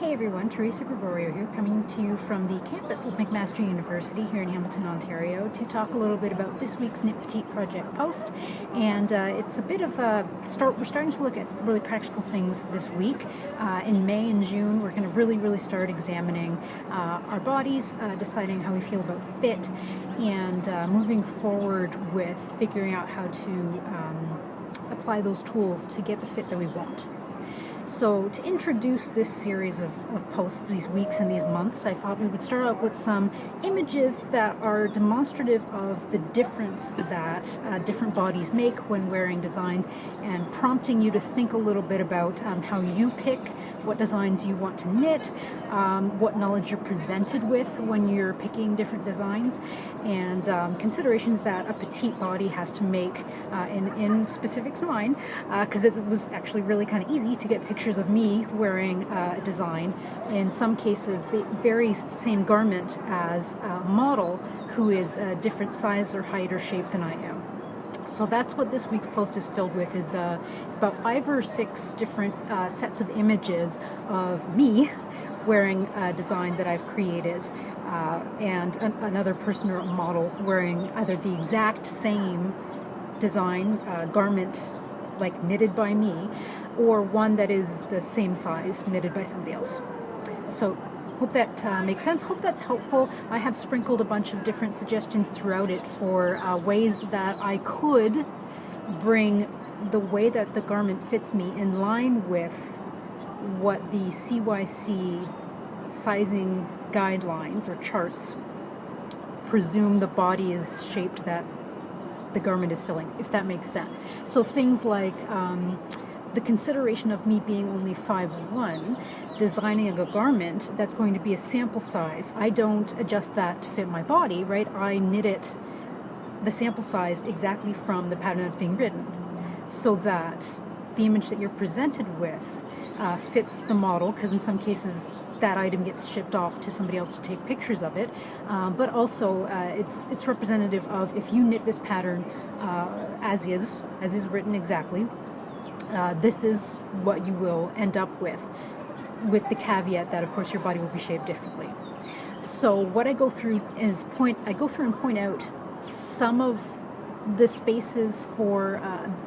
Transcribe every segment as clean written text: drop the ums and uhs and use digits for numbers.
Hey everyone, Teresa here, coming to you from the campus of McMaster University here in Hamilton, Ontario, to talk a little bit about this week's Knit Petite project post. And it's a bit of a start. We're starting to look at really practical things this week. In May and June, we're going to really start examining our bodies, deciding how we feel about fit, and moving forward with figuring out how to apply those tools to get the fit that we want. So to introduce this series of posts these weeks and these months, I thought we would start out with some images that are demonstrative of the difference that different bodies make when wearing designs, and prompting you to think a little bit about how you pick what designs you want to knit, what knowledge you're presented with when you're picking different designs, and considerations that a petite body has to make in specifics mine, because it was actually really kind of easy to get pictures of me wearing a design, in some cases the very same garment as a model who is a different size or height or shape than I am. So that's what this week's post is filled with. It's about 5 or 6 different sets of images of me wearing a design that I've created, and another person or model wearing either the exact same design, garment like knitted by me, or one that is the same size knitted by somebody else. So hope that makes sense. Hope that's helpful. I have sprinkled a bunch of different suggestions throughout it for ways that I could bring the way that the garment fits me in line with what the CYC sizing guidelines or charts presume the body is shaped that the garment is filling, if that makes sense. So things like the consideration of me being only 5'1", designing a garment that's going to be a sample size. I don't adjust that to fit my body, right? I knit it, the sample size, exactly from the pattern that's being written, so that the image that you're presented with fits the model, because in some cases that item gets shipped off to somebody else to take pictures of it, but also it's representative of, if you knit this pattern as is written exactly, this is what you will end up with the caveat that of course your body will be shaped differently. So what I go through and point out some of the spaces for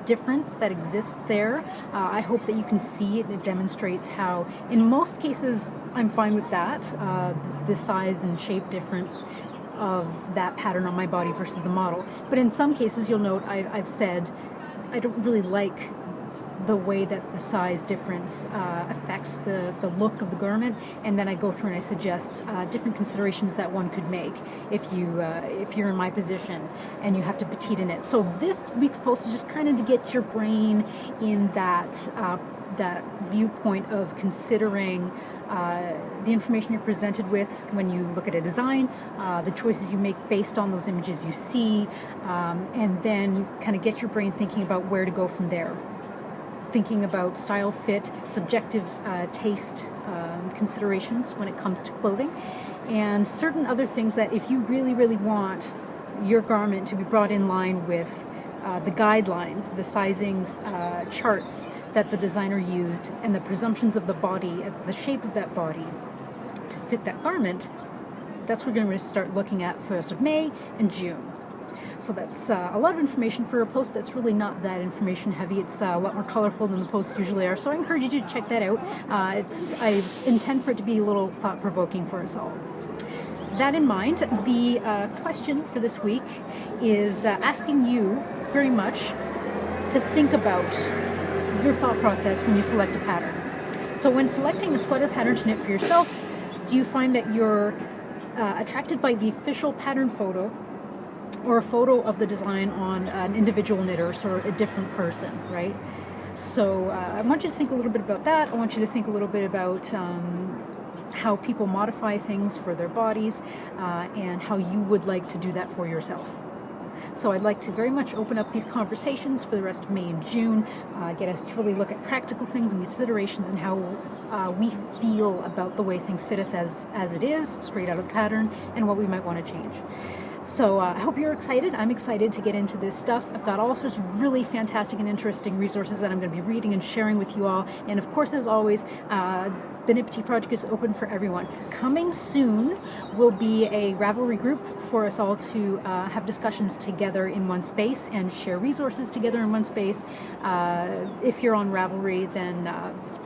difference that exists there. I hope that you can see it. It demonstrates how, in most cases, I'm fine with that, the size and shape difference of that pattern on my body versus the model. But in some cases, you'll note I've said I don't really like the way that the size difference affects the look of the garment, and then I go through and I suggest different considerations that one could make if you're in my position and you have to petite in it. So this week's post is just kind of to get your brain in that viewpoint of considering the information you're presented with when you look at a design, the choices you make based on those images you see, and then kind of get your brain thinking about where to go from there. Thinking about style, fit, subjective taste considerations when it comes to clothing, and certain other things that if you really want your garment to be brought in line with the guidelines, the sizings charts that the designer used, and the presumptions of the body, the shape of that body to fit that garment, that's what we're going to start looking at for the rest of May and June. So that's a lot of information for a post that's really not that information heavy. It's a lot more colorful than the posts usually are, so I encourage you to check that out. I intend for it to be a little thought-provoking for us all. That in mind, the question for this week is asking you very much to think about your thought process when you select a pattern. So when selecting a sweater pattern to knit for yourself, do you find that you're attracted by the official pattern photo, or a photo of the design on an individual knitter, or a different person, right? So I want you to think a little bit about that. I want you to think a little bit about how people modify things for their bodies, and how you would like to do that for yourself. So I'd like to very much open up these conversations for the rest of May and June, get us to really look at practical things and considerations and how we feel about the way things fit us as it is, straight out of the pattern, and what we might want to change. So I hope you're excited. I'm excited to get into this stuff. I've got all sorts of really fantastic and interesting resources that I'm going to be reading and sharing with you all. And of course, as always, the Knit Petite project is open for everyone. Coming soon will be a Ravelry group for us all to have discussions together in one space and share resources together in one space. If you're on Ravelry, then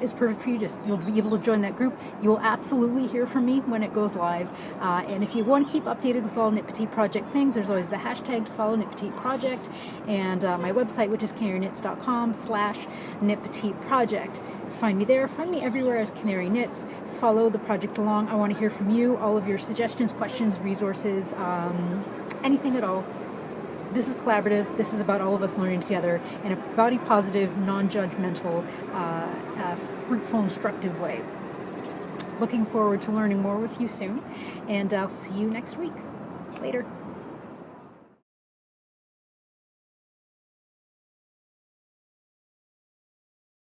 it's perfect for you. You'll be able to join that group. You'll absolutely hear from me when it goes live. And if you want to keep updated with all Knit Petite project things, there's always the hashtag to follow Knit Petite project, and my website, which is canaryknits.com/Knit Petite project. Find me there. Find me everywhere as Canary Knits. Follow the project along. I want to hear from you, all of your suggestions, questions, resources, anything at all. This is collaborative. This is about all of us learning together in a body positive, non-judgmental, fruitful, instructive way. Looking forward to learning more with you soon, and I'll see you next week. Later.